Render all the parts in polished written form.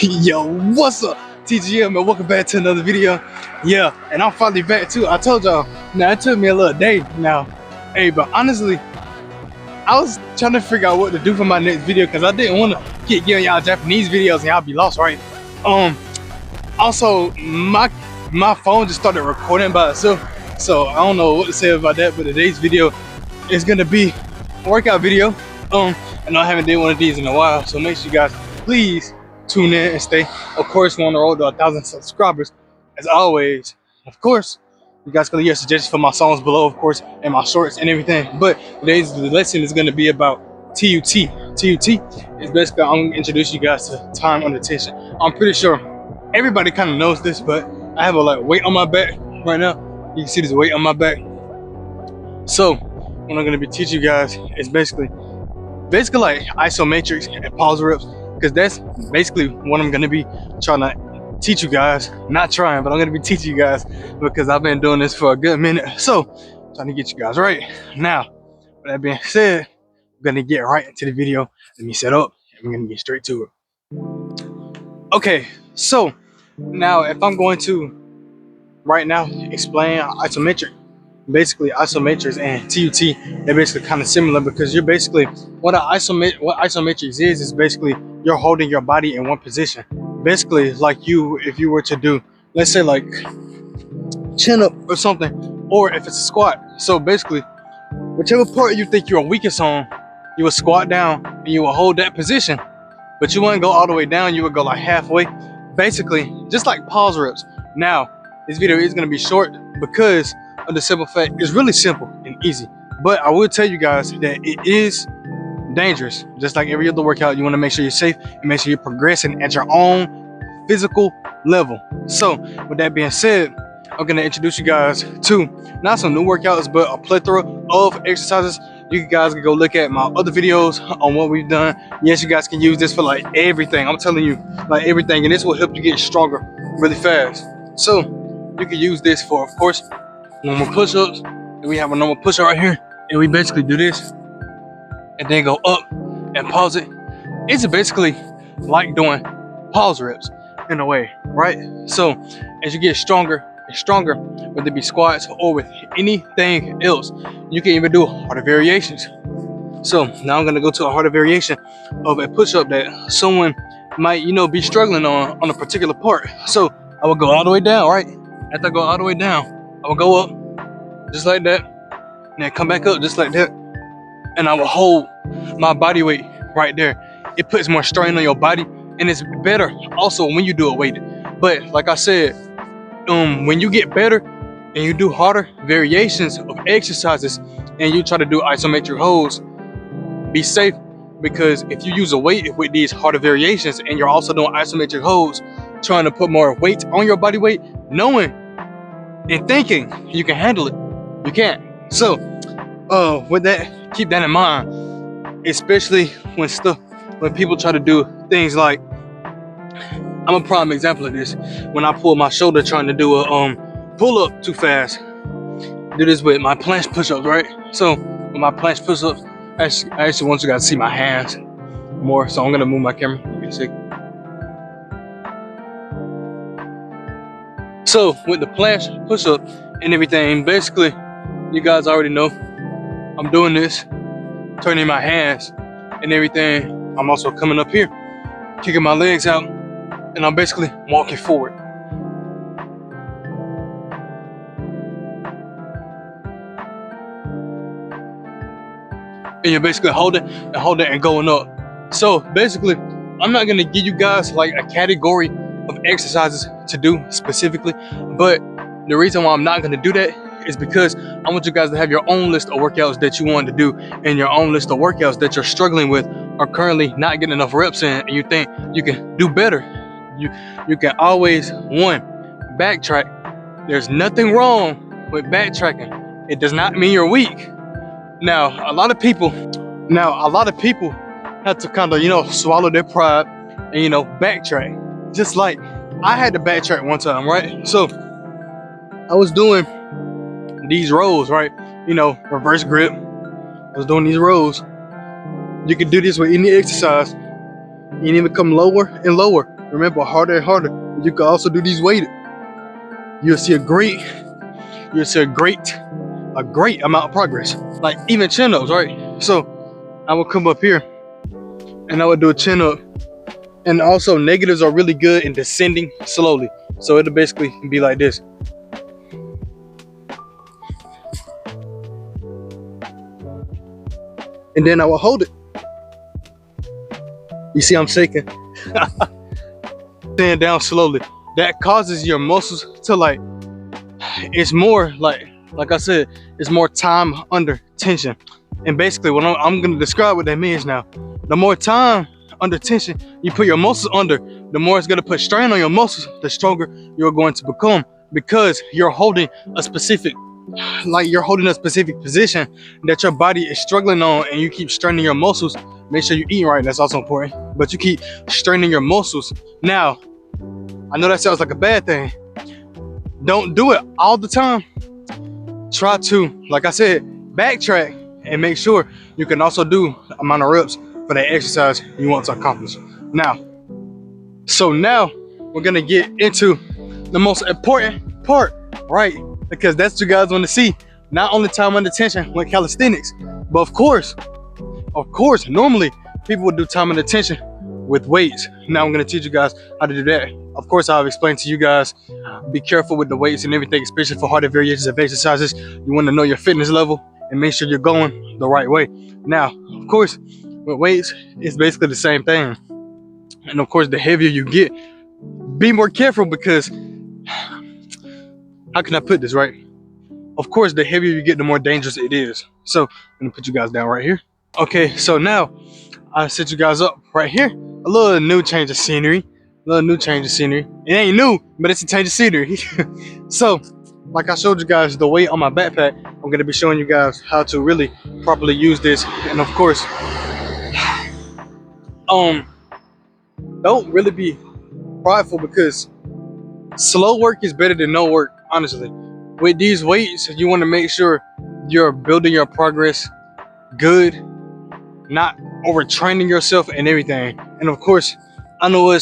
Yo, what's up, TGM, and welcome back to another video. Yeah, and I'm finally back too. I told y'all, now it took me a little day now. Hey, but honestly, I was trying to figure out what to do for my next video because I didn't want to keep giving y'all Japanese videos and y'all be lost, right? Also, my phone just started recording by itself, so I don't know what to say about that. But today's video is gonna be a workout video. And I haven't did one of these in a while, so make sure you guys please tune in and stay. Of course, we're on the road to 1,000 subscribers. As always, of course, you guys can leave your suggestions for my songs below, of course, and my shorts and everything. But today's lesson is going to be about T.U.T. T.U.T is basically, I'm going to introduce you guys to time under tension. I'm pretty sure everybody kind of knows this, but I have a weight on my back right now. You can see this weight on my back. So what I'm going to be teaching you guys is basically like isometrics and pause reps, because that's basically what I'm going to be trying to teach you guys. Not trying, but I'm going to be teaching you guys because I've been doing this for a good minute. So trying to get you guys right. Now, with that being said, I'm going to get right into the video. Let me set up and we're going to get straight to it. Okay, so now if I'm going to right now explain isometric, basically isometrics and T.U.T, they're basically kind of similar, because you're basically what isometrics is basically you're holding your body in one position. Basically, like if you were to do, let's say like chin up or something, or if it's a squat. So basically, whichever part you think you're weakest on, you will squat down and you will hold that position, but you wouldn't go all the way down. You would go like halfway, basically just like pause reps. Now, this video is going to be short because of the simple fact it's really simple and easy, but I will tell you guys that it is dangerous. Just like every other workout, you want to make sure you're safe and make sure you're progressing at your own physical level. So with that being said, I'm going to introduce you guys to not some new workouts, but a plethora of exercises. You guys can go look at my other videos on what we've done. Yes, you guys can use this for like everything. I'm telling you, like everything, and this will help you get stronger really fast. So you can use this for, of course, normal push-ups. And we have a normal push-up right here, and we basically do this and then go up and pause it. It's basically like doing pause reps in a way, right? So as you get stronger and stronger, whether it be squats or with anything else, you can even do harder variations. So now I'm going to go to a harder variation of a push-up that someone might be struggling on a particular part. So I will go all the way down, right? After I go all the way down, I will go up just like that, and then come back up just like that, and I will hold my body weight right there. It puts more strain on your body, and it's better also when you do it weighted. But like I said, when you get better and you do harder variations of exercises and you try to do isometric holds, be safe, because if you use a weight with these harder variations and you're also doing isometric holds, trying to put more weight on your body weight, knowing and thinking you can handle it, you can't. So with that, keep that in mind, especially when people try to do things like, I'm a prime example of this. When I pull my shoulder trying to do a pull up too fast, do this with my planche push-ups, right? So with my planche push-ups, I actually want you guys to see my hands more, so I'm gonna move my camera. Give me a second. So with the planche push-up and everything, basically, you guys already know I'm doing this, turning my hands and everything. I'm also coming up here, kicking my legs out, and I'm basically walking forward. And you're basically holding and going up. So basically, I'm not gonna give you guys like a category of exercises to do specifically, but the reason why I'm not gonna do that is because I want you guys to have your own list of workouts that you want to do, and your own list of workouts that you're struggling with, are currently not getting enough reps in, and you think you can do better. You can always, one, backtrack. There's nothing wrong with backtracking. It does not mean you're weak. Now, a lot of people have to kind of, swallow their pride and, backtrack. Just like I had to backtrack one time, right? So I was doing these rows, right? Reverse grip. I was doing these rows. You can do this with any exercise. You need to come lower and lower. Remember, harder and harder. You can also do these weighted. You'll see a great amount of progress. Like even chin ups, right? So I will come up here and I would do a chin up. And also negatives are really good in descending slowly. So it'll basically be like this. And then I will hold it. You see I'm shaking. Stand down slowly. That causes your muscles to like, it's more like I said, it's more time under tension. And basically what I'm gonna describe what that means now. The more time under tension you put your muscles under, the more it's gonna put strain on your muscles, the stronger you're going to become, because you're holding a specific position that your body is struggling on, and you keep straining your muscles. Make sure you eat right, that's also important, but you keep straining your muscles. Now, I know that sounds like a bad thing. Don't do it all the time. Try to, like I said, backtrack and make sure you can also do the amount of reps for that exercise you want to accomplish. Now we're gonna get into the most important part, right? Because that's what you guys want to see. Not only time under tension with calisthenics, but of course, normally people would do time under tension with weights. Now I'm gonna teach you guys how to do that. Of course, I've explained to you guys, be careful with the weights and everything, especially for harder variations of exercises. You want to know your fitness level and make sure you're going the right way. Now, of course, with weights, it's basically the same thing. And of course, the heavier you get, be more careful, because how can I put this, right? Of course, the heavier you get, the more dangerous it is. So I'm gonna put you guys down right here. Okay, so now I set you guys up right here. A little new change of scenery. It ain't new, but it's a change of scenery. So, like I showed you guys the weight on my backpack, I'm gonna be showing you guys how to really properly use this. And of course, don't really be prideful, because slow work is better than no work, honestly. With these weights, you want to make sure you're building your progress good, not overtraining yourself and everything. And of course, I know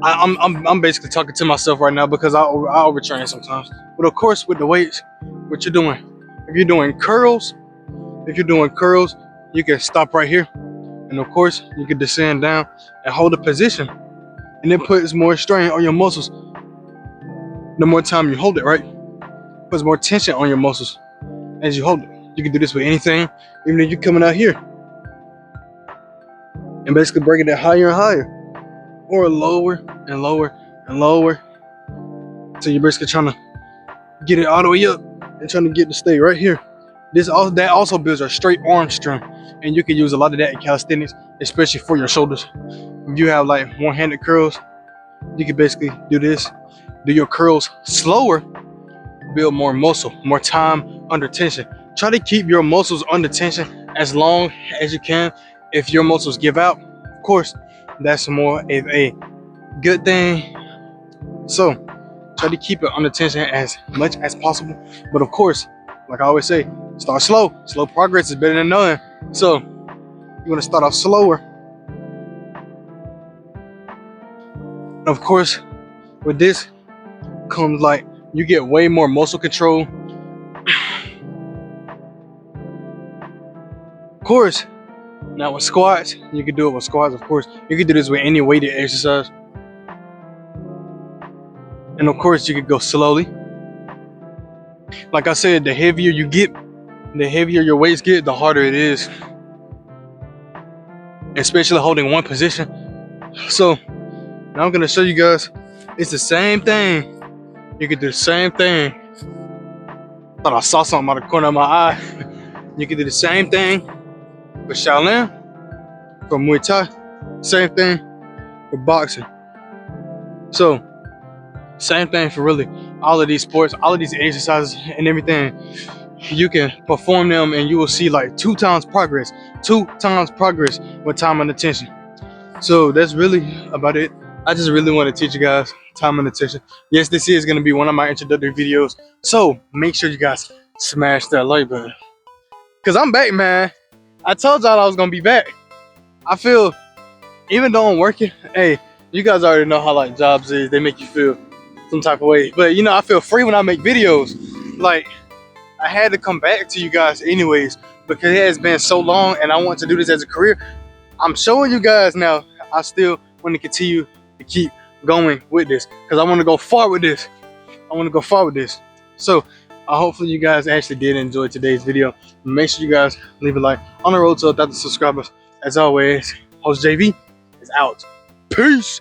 I'm basically talking to myself right now, because I overtrain sometimes. But of course, with the weights, what you're doing, if you're doing curls, you can stop right here. And of course, you can descend down and hold a position. And it puts more strain on your muscles. The more time you hold it, right? Puts more tension on your muscles as you hold it. You can do this with anything, even if you're coming out here and basically breaking it higher and higher, or lower and lower and lower. So you're basically trying to get it all the way up and trying to get to stay right here. That also builds a straight arm strength, and you can use a lot of that in calisthenics, especially for your shoulders. If you have like one-handed curls, you can basically do this. Do your curls slower, build more muscle, more time under tension. Try to keep your muscles under tension as long as you can. If your muscles give out, of course, that's more of a good thing. So try to keep it under tension as much as possible. But of course, like I always say, start slow. Slow progress is better than none. So you want to start off slower. Of course, with this comes like you get way more muscle control. Of course, now with squats, you can do it with squats. Of course, you can do this with any weighted exercise. And of course, you can go slowly. Like I said, the heavier you get, the heavier your weights get, the harder it is, especially holding one position. So now I'm gonna show you guys, it's the same thing. You can do the same thing. Thought I saw something out of the corner of my eye. You can do the same thing for Shaolin, for Muay Thai, same thing for boxing. So, same thing for really all of these sports, all of these exercises and everything. You can perform them and you will see like 2 times progress with time under tension. So that's really about it. I just really want to teach you guys time under tension. Yes, this is going to be one of my introductory videos. So make sure you guys smash that like button. Because I'm back, man. I told y'all I was going to be back. I feel, even though I'm working, hey, You guys already know how like jobs is. They make you feel some type of way. But you know, I feel free when I make videos. Like, I had to come back to you guys anyways because it has been so long and I want to do this as a career. I'm showing you guys now. I still want to continue to keep going with this because I want to go far with this. I want to go far with this. So hopefully you guys actually did enjoy today's video. Make sure you guys leave a like. On the road to 1,000 subscribers. As always, host JV is out. Peace.